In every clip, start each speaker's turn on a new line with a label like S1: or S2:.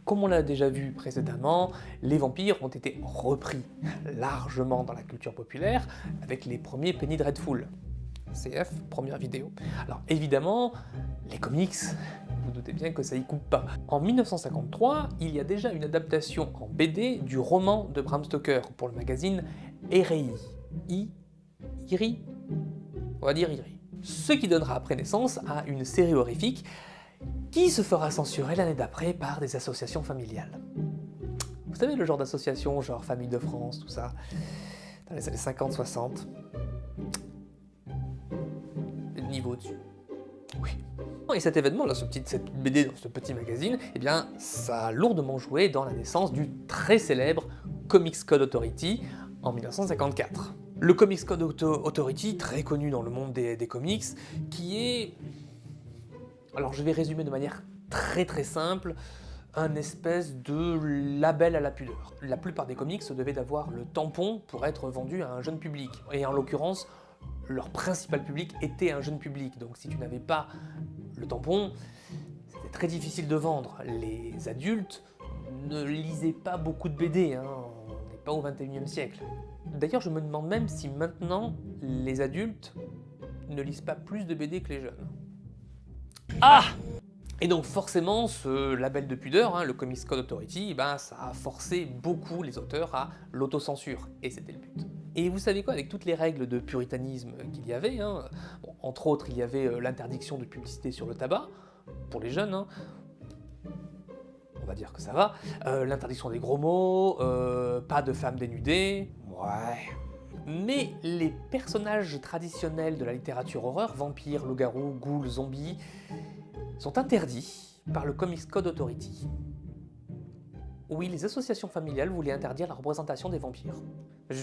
S1: Comme on l'a déjà vu précédemment, les vampires ont été repris largement dans la culture populaire avec les premiers Penny Dreadful. CF, première vidéo. Alors évidemment, les comics, vous doutez bien que ça y coupe pas. En 1953, il y a déjà une adaptation en BD du roman de Bram Stoker pour le magazine Erei. Iri. On va dire Iri. Ce qui donnera après naissance à une série horrifique qui se fera censurer l'année d'après par des associations familiales. Vous savez, le genre d'association, genre Famille de France, tout ça, dans les années 50-60. Niveau au-dessus. Oui. Et cet événement, là, cette BD dans ce petit magazine, eh bien, ça a lourdement joué dans la naissance du très célèbre Comics Code Authority en 1954. Le Comics Code Authority, très connu dans le monde des comics, qui est... Alors je vais résumer de manière très simple, un espèce de label à la pudeur. La plupart des comics devaient avoir le tampon pour être vendus à un jeune public. Et en l'occurrence, leur principal public était un jeune public. Donc si tu n'avais pas le tampon, c'était très difficile de vendre. Les adultes ne lisaient pas beaucoup de BD, hein. On n'est pas au 21e siècle. D'ailleurs, je me demande même si maintenant, les adultes ne lisent pas plus de BD que les jeunes. Ah! Et donc forcément, ce label de pudeur, hein, le Comics Code Authority, ben, ça a forcé beaucoup les auteurs à l'autocensure, et c'était le but. Et vous savez quoi, avec toutes les règles de puritanisme qu'il y avait, hein, bon, entre autres il y avait l'interdiction de publicité sur le tabac, pour les jeunes, hein, on va dire que ça va, l'interdiction des gros mots, pas de femmes dénudées, ouais... Mais les personnages traditionnels de la littérature horreur, vampires, loups-garous, ghouls, zombies, sont interdits par le Comics Code Authority. Oui, les associations familiales voulaient interdire la représentation des vampires.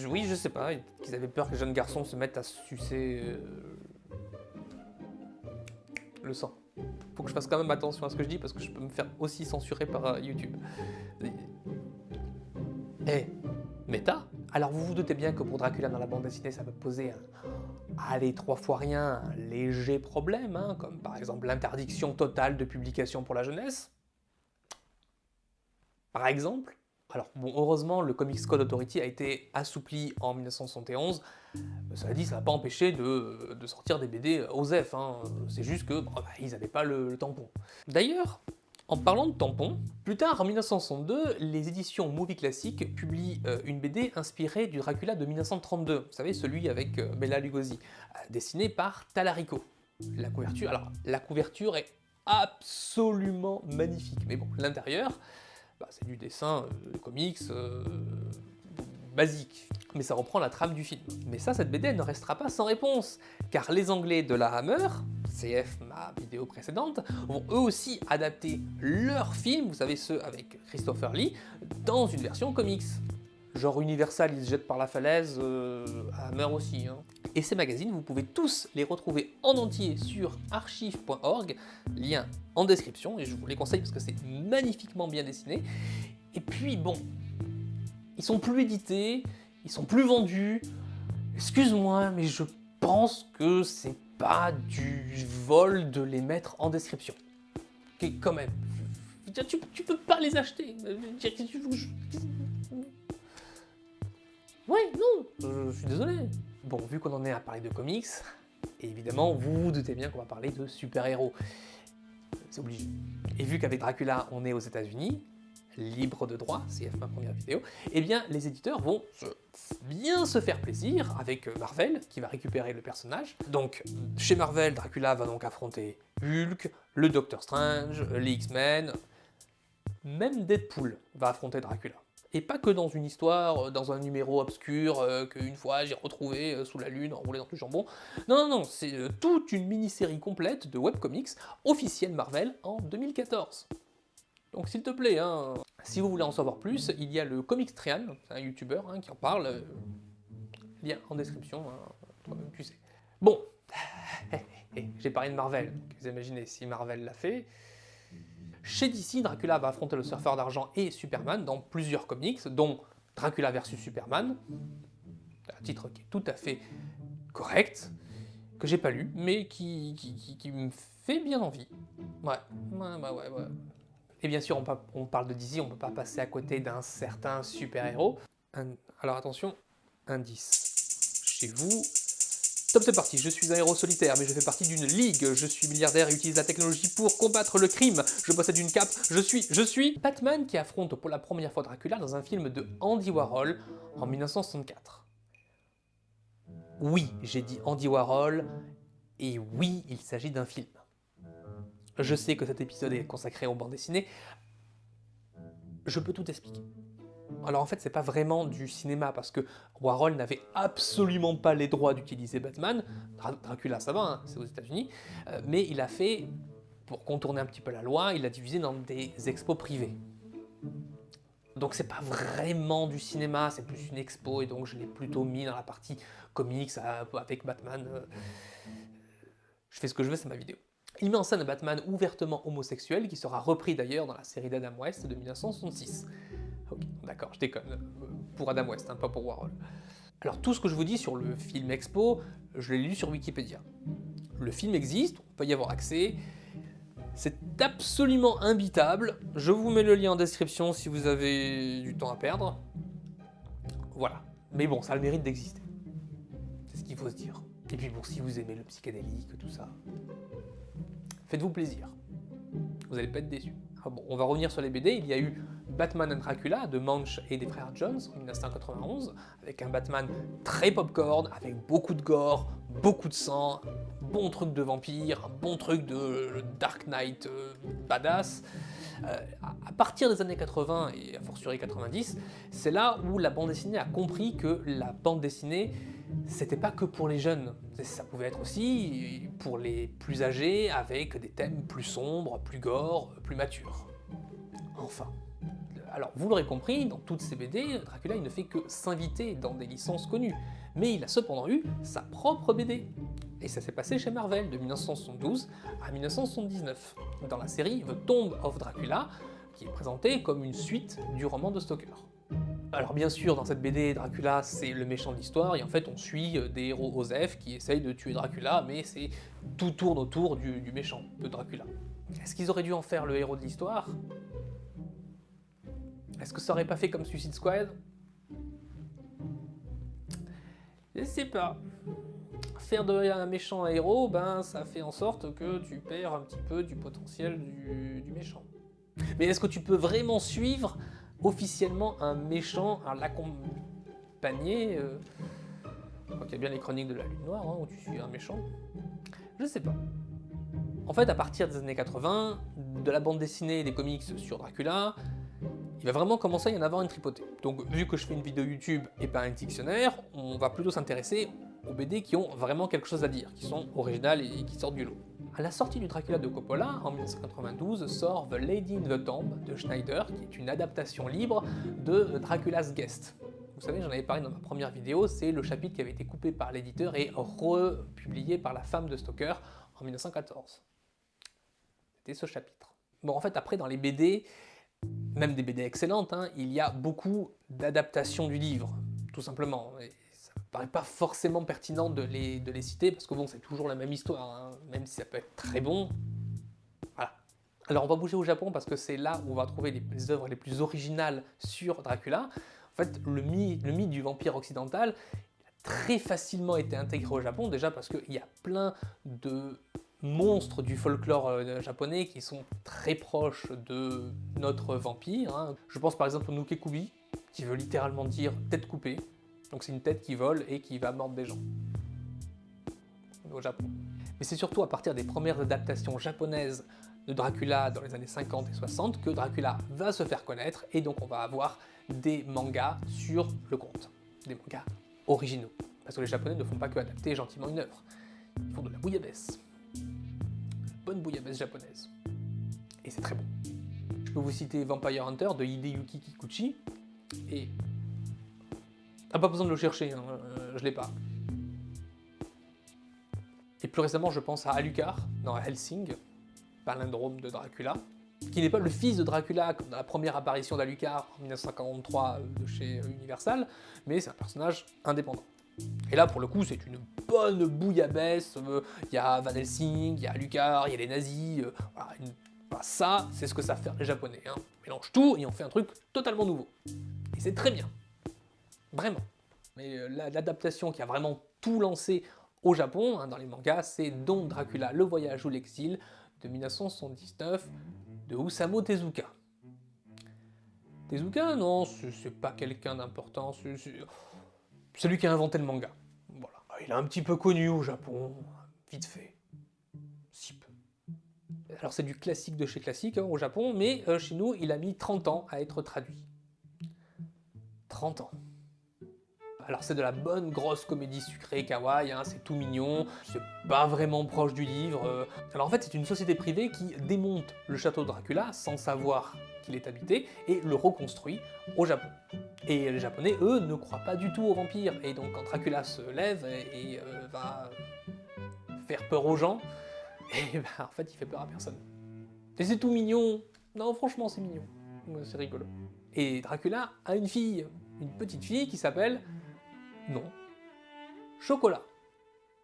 S1: Oui, je sais pas, qu'ils avaient peur que les jeunes garçons se mettent à sucer le sang. Faut que je fasse quand même attention à ce que je dis parce que je peux me faire aussi censurer par YouTube. Méta. Alors vous vous doutez bien que pour Dracula dans la bande dessinée, ça peut poser allez, 3 fois rien, un léger problème, hein, comme par exemple l'interdiction totale de publication pour la jeunesse. Par exemple. Alors bon, heureusement, le Comics Code Authority a été assoupli en 1971. Cela dit, ça n'a pas empêché de sortir des BD OSEF, hein. C'est juste que ils n'avaient pas le tampon. D'ailleurs, en parlant de tampons, plus tard en 1962, les éditions Movie Classique publient une BD inspirée du Dracula de 1932, vous savez, celui avec Bela Lugosi, dessiné par Talarico. La couverture est absolument magnifique, mais bon, l'intérieur, c'est du dessin de comics basique, mais ça reprend la trame du film. Mais ça, cette BD ne restera pas sans réponse, car les Anglais de la Hammer, CF ma vidéo précédente, vont eux aussi adapter leur film, vous savez ceux avec Christopher Lee, dans une version comics. Genre Universal, ils se jettent par la falaise, Hammer aussi. Hein. Et ces magazines, vous pouvez tous les retrouver en entier sur archive.org, lien en description, et je vous les conseille parce que c'est magnifiquement bien dessiné. Et puis bon, ils sont plus édités, ils sont plus vendus, excuse-moi, mais je pense que c'est pas du vol de les mettre en description. Quand même, tu peux pas les acheter. Ouais, non, je suis désolé. Bon, vu qu'on en est à parler de comics, et évidemment, vous vous doutez bien qu'on va parler de super-héros. C'est obligé. Et vu qu'avec Dracula, on est aux États-Unis, libre de droit, CF ma première vidéo, eh bien les éditeurs vont bien se faire plaisir avec Marvel qui va récupérer le personnage. Donc chez Marvel, Dracula va donc affronter Hulk, le Docteur Strange, les X-Men, même Deadpool va affronter Dracula. Et pas que dans une histoire, dans un numéro obscur qu'une fois j'ai retrouvé sous la lune, enroulé dans du jambon. Non, c'est toute une mini-série complète de webcomics officielle Marvel en 2014. Donc s'il te plaît, hein, si vous voulez en savoir plus, il y a le Comics Trian, c'est un youtubeur qui en parle, lien en description, hein, toi-même tu sais. Bon, j'ai parlé de Marvel, donc vous imaginez si Marvel l'a fait. Chez DC, Dracula va affronter le Surfeur d'Argent et Superman dans plusieurs comics, dont Dracula vs Superman, Un titre qui est tout à fait correct, que j'ai pas lu, mais qui me fait bien envie. Ouais. Et bien sûr, on parle de DC, on peut pas passer à côté d'un certain super-héros. Alors attention, indice. Chez vous... Top, c'est parti, je suis un héros solitaire, mais je fais partie d'une ligue, je suis milliardaire et utilise la technologie pour combattre le crime, je possède une cape, je suis Batman qui affronte pour la première fois Dracula dans un film de Andy Warhol en 1964. Oui, j'ai dit Andy Warhol, et oui, il s'agit d'un film. Je sais que cet épisode est consacré aux bandes dessinées, je peux tout expliquer. Alors en fait, c'est pas vraiment du cinéma, parce que Warhol n'avait absolument pas les droits d'utiliser Batman. Dracula, ça va, hein, c'est aux États-Unis, mais il a fait, pour contourner un petit peu la loi, il l'a divisé dans des expos privés. Donc c'est pas vraiment du cinéma, c'est plus une expo, et donc je l'ai plutôt mis dans la partie comics avec Batman. Je fais ce que je veux, c'est ma vidéo. Il met en scène un Batman ouvertement homosexuel, qui sera repris d'ailleurs dans la série d'Adam West de 1966. Ok, d'accord, je déconne. Pour Adam West, hein, pas pour Warhol. Alors tout ce que je vous dis sur le film Expo, je l'ai lu sur Wikipédia. Le film existe, on peut y avoir accès. C'est absolument imbitable. Je vous mets le lien en description si vous avez du temps à perdre. Voilà. Mais bon, ça a le mérite d'exister. C'est ce qu'il faut se dire. Et puis bon, si vous aimez le psychédélique, tout ça, faites-vous plaisir. Vous n'allez pas être déçus. Ah bon, on va revenir sur les BD. Il y a eu Batman and Dracula de Munch et des frères Jones en 1991, avec un Batman très popcorn, avec beaucoup de gore, beaucoup de sang, un bon truc de vampire, un bon truc de Dark Knight badass. À partir des années 80 et a fortiori 90, c'est là où la bande dessinée a compris que la bande dessinée, c'était pas que pour les jeunes, ça pouvait être aussi pour les plus âgés, avec des thèmes plus sombres, plus gore, plus matures. Enfin. Alors, vous l'aurez compris, dans toutes ces BD, Dracula il ne fait que s'inviter dans des licences connues, mais il a cependant eu sa propre BD. Et ça s'est passé chez Marvel de 1972 à 1979, dans la série The Tomb of Dracula, qui est présentée comme une suite du roman de Stoker. Alors bien sûr, dans cette BD, Dracula c'est le méchant de l'histoire, et en fait on suit des héros OSEF qui essayent de tuer Dracula, mais tout tourne autour du méchant de Dracula. Est-ce qu'ils auraient dû en faire le héros de l'histoire ? Est-ce que ça aurait pas fait comme Suicide Squad ? Je sais pas. Faire de un méchant un héros, ben ça fait en sorte que tu perds un petit peu du potentiel du méchant. Mais est-ce que tu peux vraiment suivre officiellement un méchant, l'accompagner il y a bien les chroniques de la Lune Noire, hein, où tu suis un méchant. Je sais pas. En fait, à partir des années 80, de la bande dessinée et des comics sur Dracula, il va vraiment commencer à y en avoir une tripotée. Donc vu que je fais une vidéo YouTube et pas un dictionnaire, on va plutôt s'intéresser aux BD qui ont vraiment quelque chose à dire, qui sont originales et qui sortent du lot. À la sortie du Dracula de Coppola, en 1992, sort The Lady in the Tomb de Schneider, qui est une adaptation libre de Dracula's Guest. Vous savez, j'en avais parlé dans ma première vidéo, c'est le chapitre qui avait été coupé par l'éditeur et republié par la femme de Stoker en 1914. C'était ce chapitre. Bon, en fait, après, dans les BD, même des BD excellentes, hein, il y a beaucoup d'adaptations du livre, tout simplement. Et ça me paraît pas forcément pertinent de les citer, parce que bon, c'est toujours la même histoire, hein, même si ça peut être très bon. Voilà. Alors on va bouger au Japon, parce que c'est là où on va trouver les œuvres les plus originales sur Dracula. En fait, le mythe du vampire occidental a très facilement été intégré au Japon, déjà parce qu'il y a plein de monstres du folklore japonais qui sont très proches de notre vampire. Hein. Je pense par exemple au Nukekubi, qui veut littéralement dire tête coupée. Donc c'est une tête qui vole et qui va mordre des gens. Au Japon. Mais c'est surtout à partir des premières adaptations japonaises de Dracula dans les années 50 et 60 que Dracula va se faire connaître, et donc on va avoir des mangas sur le conte. Des mangas originaux. Parce que les Japonais ne font pas que adapter gentiment une œuvre. Ils font de la bouillabaisse. Bonne bouillabaisse japonaise. Et c'est très bon. Je peux vous citer Vampire Hunter de Hideyuki Kikuchi, et... pas besoin de le chercher, hein, je l'ai pas. Et plus récemment, je pense à Alucard, dans Hellsing, palindrome de Dracula. qui n'est pas le fils de Dracula comme dans la première apparition d'Alucard en 1943 de chez Universal, mais c'est un personnage indépendant. Et là, pour le coup, c'est une bonne bouillabaisse. Il y a Van Helsing, il y a Alucard, il y a les nazis. Voilà, ça, c'est ce que savent faire les Japonais. Hein. On mélange tout et on fait un truc totalement nouveau. Et c'est très bien. Vraiment. Mais l'adaptation qui a vraiment tout lancé au Japon, hein, dans les mangas, c'est Don Dracula, le voyage ou l'exil, de 1979, de Osamu Tezuka. Tezuka, non, c'est pas quelqu'un d'important, c'est lui qui a inventé le manga. Voilà. Il est un petit peu connu au Japon, vite fait. Si peu. Alors c'est du classique de chez classique hein, au Japon, mais chez nous, il a mis 30 ans à être traduit. 30 ans. Alors c'est de la bonne grosse comédie sucrée kawaii, hein, c'est tout mignon, c'est pas vraiment proche du livre. Alors en fait c'est une société privée qui démonte le château de Dracula sans savoir qu'il est habité et le reconstruit au Japon. Et les Japonais, eux, ne croient pas du tout aux vampires, et donc quand Dracula se lève et va faire peur aux gens, et en fait il fait peur à personne. Et c'est tout mignon, non franchement c'est mignon, c'est rigolo. Et Dracula a une fille, une petite fille qui s'appelle... Non. Chocolat.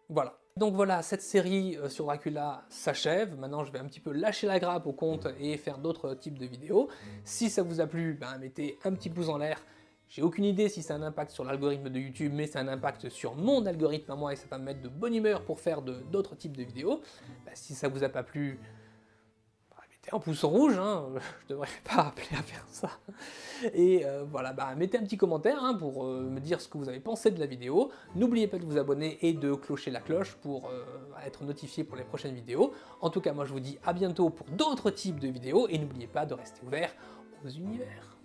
S1: Voilà. Donc voilà, cette série sur Dracula s'achève. Maintenant, je vais un petit peu lâcher la grappe au compte et faire d'autres types de vidéos. Si ça vous a plu, ben, mettez un petit pouce en l'air. J'ai aucune idée si ça a un impact sur l'algorithme de YouTube, mais ça a un impact sur mon algorithme à moi et ça va me mettre de bonne humeur pour faire d'autres types de vidéos. Ben, si ça vous a pas plu, mettez un pouce en rouge, hein, je devrais pas appeler à faire ça. Et voilà, bah, mettez un petit commentaire hein, pour me dire ce que vous avez pensé de la vidéo. N'oubliez pas de vous abonner et de clocher la cloche pour être notifié pour les prochaines vidéos. En tout cas, moi je vous dis à bientôt pour d'autres types de vidéos et n'oubliez pas de rester ouvert aux univers.